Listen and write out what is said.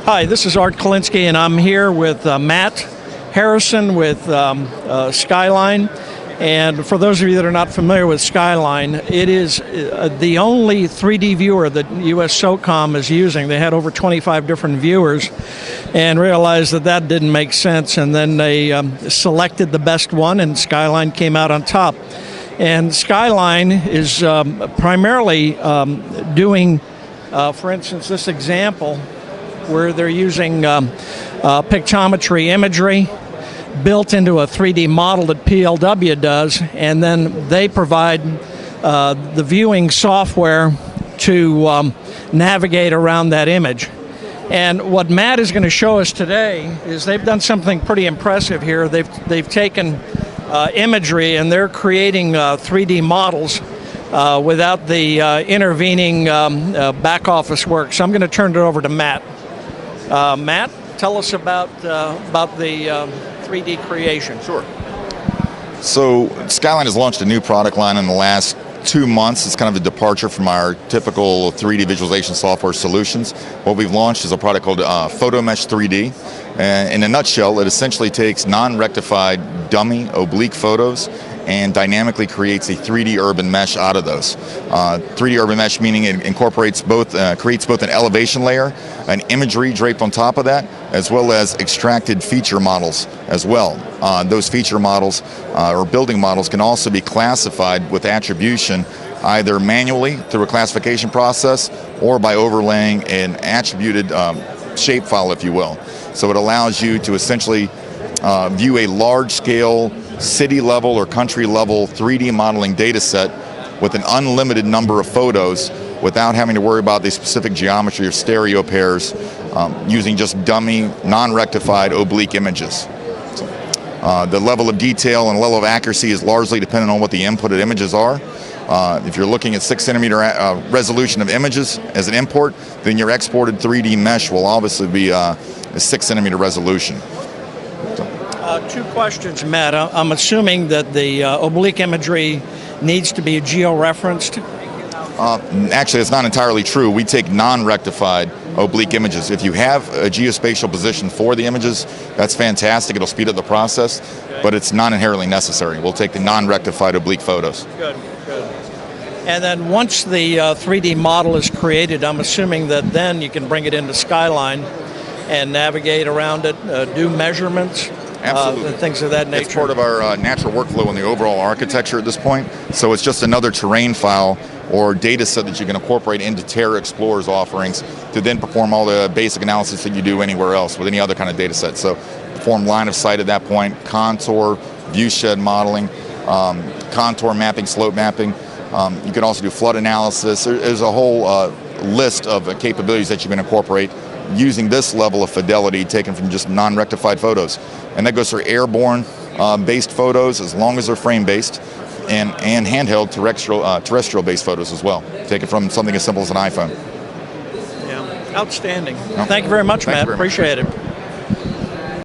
Hi, this is Art Kalinski, and I'm here with Matt Harrison with Skyline. And for those of you that are not familiar with Skyline, it is the only 3D viewer that US SOCOM is using. They had over 25 different viewers and realized that that didn't make sense, and then they selected the best one, and Skyline came out on top. And Skyline is primarily doing, for instance, this example where they're using pictometry imagery built into a 3D model that PLW does, and then they provide the viewing software to navigate around that image. And what Matt is going to show us today is they've done something pretty impressive here. They've taken imagery and they're creating 3D models without the intervening back office work. So I'm going to turn it over to Matt. Matt, tell us about the 3D creation. Sure. So Skyline has launched a new product line in the last 2 months. It's kind of a departure from our typical 3D visualization software solutions. What we've launched is a product called PhotoMesh 3D. In a nutshell, it essentially takes non-rectified dummy oblique photos and dynamically creates a 3D urban mesh out of those. 3D urban mesh meaning it incorporates both, creates both an elevation layer, an imagery draped on top of that, as well as extracted feature models as well. Those feature models or building models can also be classified with attribution either manually through a classification process or by overlaying an attributed shapefile, if you will. So it allows you to essentially view a large-scale city level or country level 3D modeling data set with an unlimited number of photos without having to worry about the specific geometry or stereo pairs, using just dummy, non-rectified oblique images. The level of detail and level of accuracy is largely dependent on what the inputted images are. If you're looking at 6 centimeter resolution of images as an import, then your exported 3D mesh will obviously be a 6 centimeter resolution. 2 questions, Matt. I'm assuming that the oblique imagery needs to be geo-referenced? Actually, it's not entirely true. We take non-rectified oblique images. If you have a geospatial position for the images, that's fantastic. It'll speed up the process, but it's not inherently necessary. We'll take the non-rectified oblique photos. Good, good. And then once the 3D model is created, I'm assuming that then you can bring it into Skyline and navigate around it, do measurements. Absolutely. Things of that nature. It's part of our natural workflow in the overall architecture at this point. So it's just another terrain file or data set that you can incorporate into Terra Explorer's offerings to then perform all the basic analysis that you do anywhere else with any other kind of data set. So perform line of sight at that point, contour, view shed modeling, contour mapping, slope mapping. You can also do flood analysis. There's a whole list of capabilities that you can incorporate using this level of fidelity taken from just non-rectified photos. And that goes for airborne based photos as long as they're frame based, and handheld terrestrial based photos as well, taken from something as simple as an iPhone. Yeah, outstanding. Thank you very much, Matt. Appreciate it.